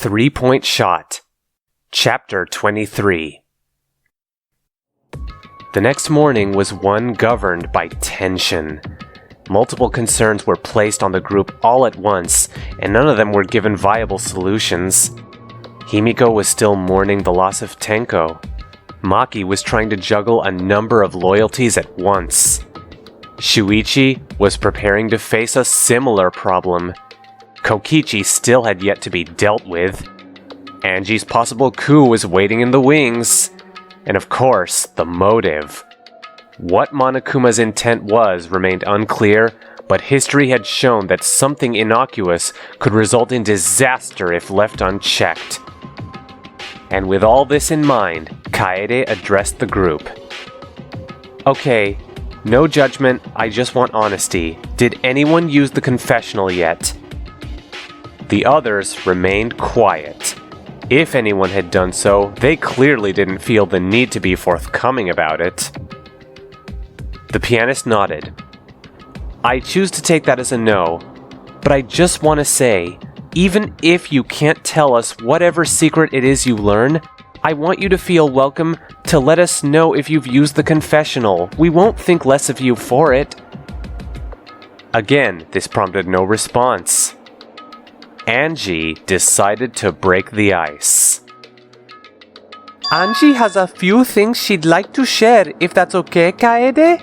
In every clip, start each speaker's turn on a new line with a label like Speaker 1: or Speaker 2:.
Speaker 1: 3-Point Shot. Chapter 23. The next morning was one governed by tension. Multiple concerns were placed on the group all at once, and none of them were given viable solutions. Himiko was still mourning the loss of Tenko. Maki was trying to juggle a number of loyalties at once. Shuichi was preparing to face a similar problem. Kokichi still had yet to be dealt with. Anji's possible coup was waiting in the wings. And of course, the motive. What Monokuma's intent was remained unclear, but history had shown that something innocuous could result in disaster if left unchecked. And with all this in mind, Kaede addressed the group. Okay, no judgment, I just want honesty. Did anyone use the confessional yet? The others remained quiet. If anyone had done so, they clearly didn't feel the need to be forthcoming about it. The pianist nodded. I choose to take that as a no, but I just want to say, even if you can't tell us whatever secret it is you learn, I want you to feel welcome to let us know if you've used the confessional. We won't think less of you for it. Again, this prompted no response. Anji decided to break the ice. Anji has a few things she'd like to share, if that's okay, Kaede?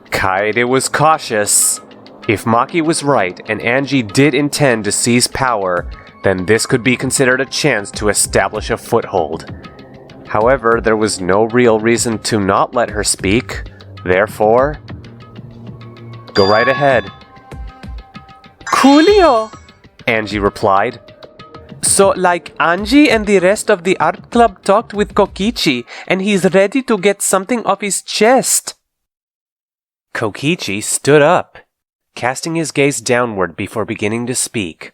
Speaker 1: Kaede was cautious. If Maki was right and Anji did intend to seize power, then this could be considered a chance to establish a foothold. However, there was no real reason to not let her speak. Therefore, go right ahead. Coolio! Anji replied. So, like, Anji and the rest of the art club talked with Kokichi, and he's ready to get something off his chest. Kokichi stood up, casting his gaze downward before beginning to speak.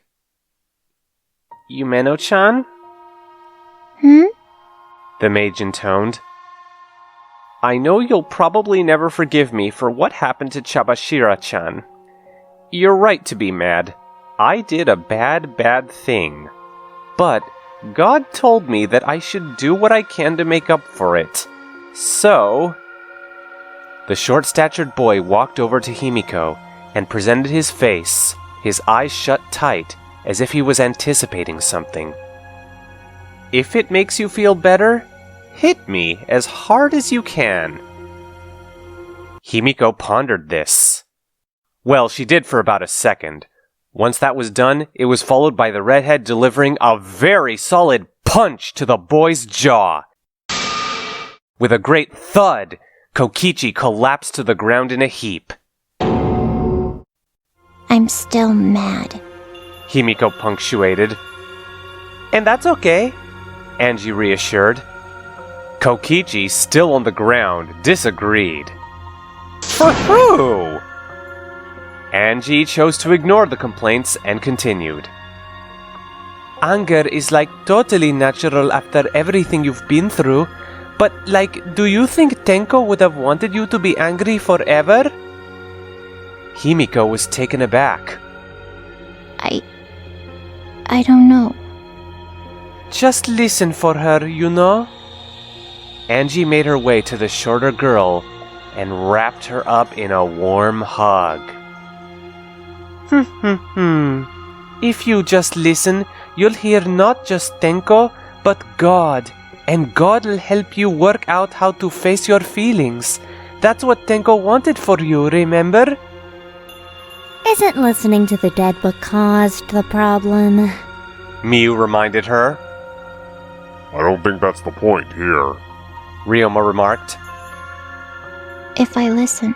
Speaker 1: Yumeno-chan? The mage intoned. I know you'll probably never forgive me for what happened to Chabashira-chan. You're right to be mad. I did a bad thing. But God told me that I should do what I can to make up for it. So... The short-statured boy walked over to Himiko and presented his face, his eyes shut tight, as if he was anticipating something. If it makes you feel better, hit me as hard as you can. Himiko pondered this. Well, she did for about a second. Once that was done, it was followed by the redhead delivering a very solid punch to the boy's jaw. With a great thud, Kokichi collapsed to the ground in a heap.
Speaker 2: I'm still mad,
Speaker 1: Himiko punctuated. And that's okay, Anji reassured. Kokichi, still on the ground, disagreed. For who? Anji chose to ignore the complaints and continued. Anger is like totally natural after everything you've been through, but like, do you think Tenko would have wanted you to be angry forever? Himiko was taken aback.
Speaker 2: I don't know.
Speaker 1: Just listen for her, you know? Anji made her way to the shorter girl and wrapped her up in a warm hug. If you just listen, you'll hear not just Tenko, but God. And God will help you work out how to face your feelings. That's what Tenko wanted for you, remember?
Speaker 2: Isn't listening to the dead what caused the problem?
Speaker 1: Miu reminded her.
Speaker 3: I don't think that's the point here,
Speaker 1: Ryoma remarked.
Speaker 2: If I listen,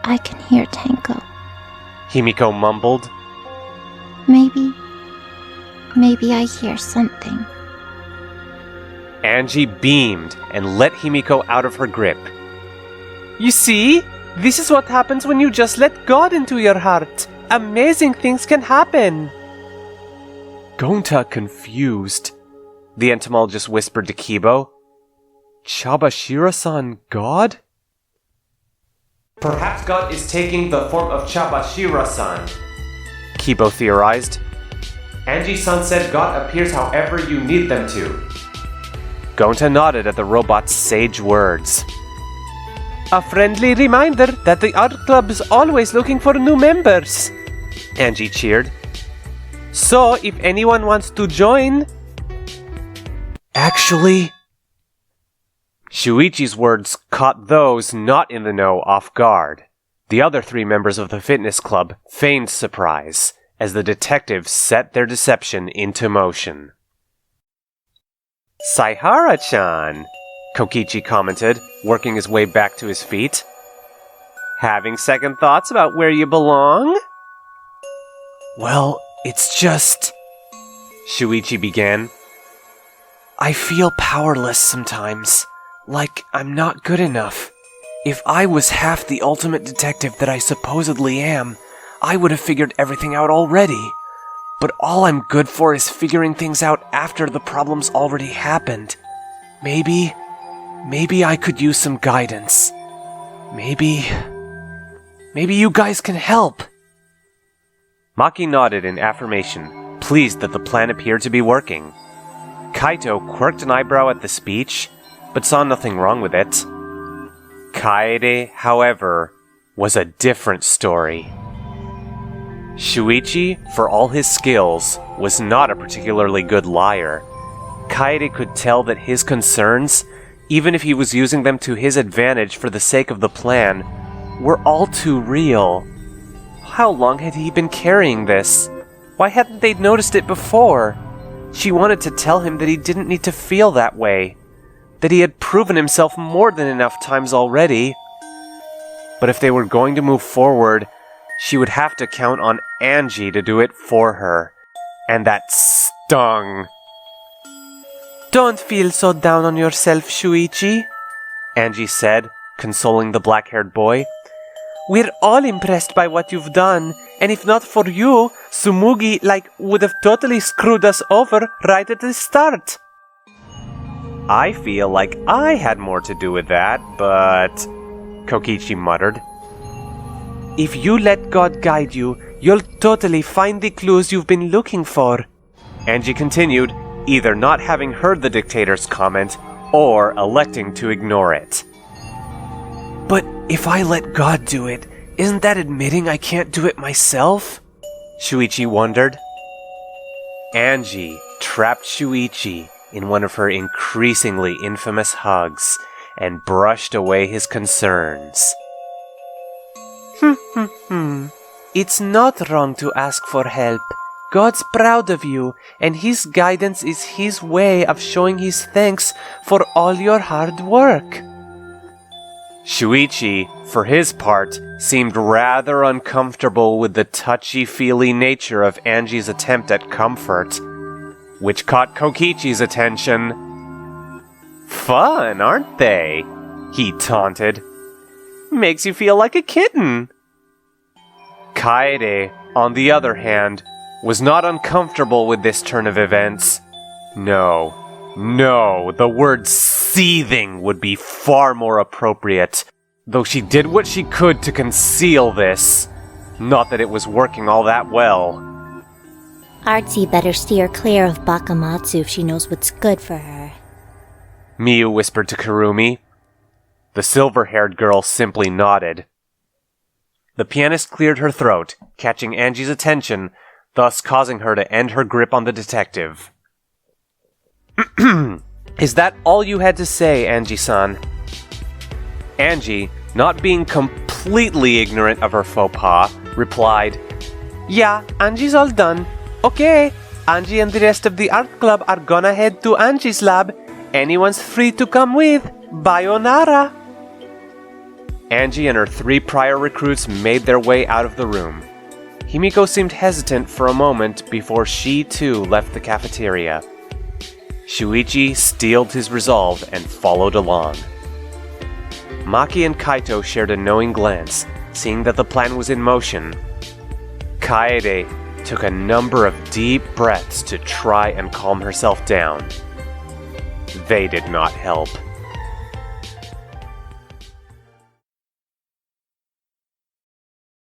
Speaker 2: I can hear Tenko.
Speaker 1: Himiko mumbled.
Speaker 2: Maybe I hear something.
Speaker 1: Anji beamed and let Himiko out of her grip. You see? This is what happens when you just let God into your heart. Amazing things can happen. Gonta confused. The entomologist whispered to Kibo. Chabashira-san God? Perhaps God is taking the form of Chabashira-san, Kibo theorized. Angie-san said God appears however you need them to. Gonta nodded at the robot's sage words. A friendly reminder that the art club is always looking for new members, Angie cheered. So, if anyone wants to join... Actually... Shuichi's words caught those not in the know off guard. The other 3 members of the fitness club feigned surprise as the detectives set their deception into motion. Saihara-chan, Kokichi commented, working his way back to his feet. Having second thoughts about where you belong? Well, it's just... Shuichi began. I feel powerless sometimes, like I'm not good enough. If I was half the ultimate detective that I supposedly am, I would have figured everything out already. But all I'm good for is figuring things out after the problem's already happened. Maybe I could use some guidance. Maybe you guys can help. Maki nodded in affirmation, pleased that the plan appeared to be working. Kaito quirked an eyebrow at the speech, but saw nothing wrong with it. Kaede, however, was a different story. Shuichi, for all his skills, was not a particularly good liar. Kaede could tell that his concerns, even if he was using them to his advantage for the sake of the plan, were all too real. How long had he been carrying this? Why hadn't they noticed it before? She wanted to tell him that he didn't need to feel that way, that he had proven himself more than enough times already. But if they were going to move forward, she would have to count on Angie to do it for her. And that stung. Don't feel so down on yourself, Shuichi, Angie said, consoling the black-haired boy. We're all impressed by what you've done, and if not for you, Tsumugi, would have totally screwed us over right at the start. I feel like I had more to do with that, but... Kokichi muttered. If you let God guide you, you'll totally find the clues you've been looking for. Angie continued, either not having heard the dictator's comment, or electing to ignore it. But if I let God do it, isn't that admitting I can't do it myself? Shuichi wondered. Angie trapped Shuichi in one of her increasingly infamous hugs and brushed away his concerns. It's not wrong to ask for help. God's proud of you, and His guidance is His way of showing His thanks for all your hard work. Shuichi, for his part, seemed rather uncomfortable with the touchy-feely nature of Angie's attempt at comfort, which caught Kokichi's attention. Fun, aren't they? He taunted. Makes you feel like a kitten. Kaede, on the other hand, was not uncomfortable with this turn of events. No, the word seething would be far more appropriate, though she did what she could to conceal this. Not that it was working all that well.
Speaker 2: Artsy better steer clear of Bakamatsu if she knows what's good for her,
Speaker 1: Miyu whispered to Kurumi. The silver-haired girl simply nodded. The pianist cleared her throat, catching Angie's attention, thus causing her to end her grip on the detective. Is that all you had to say, Angie-san? Angie, not being completely ignorant of her faux pas, replied, Yeah, Angie's all done. Okay, Angie and the rest of the art club are gonna head to Angie's lab. Anyone's free to come with. Bayonara! Angie and her 3 prior recruits made their way out of the room. Himiko seemed hesitant for a moment before she too left the cafeteria. Shuichi steeled his resolve and followed along. Maki and Kaito shared a knowing glance, seeing that the plan was in motion. Kaede took a number of deep breaths to try and calm herself down. They did not help.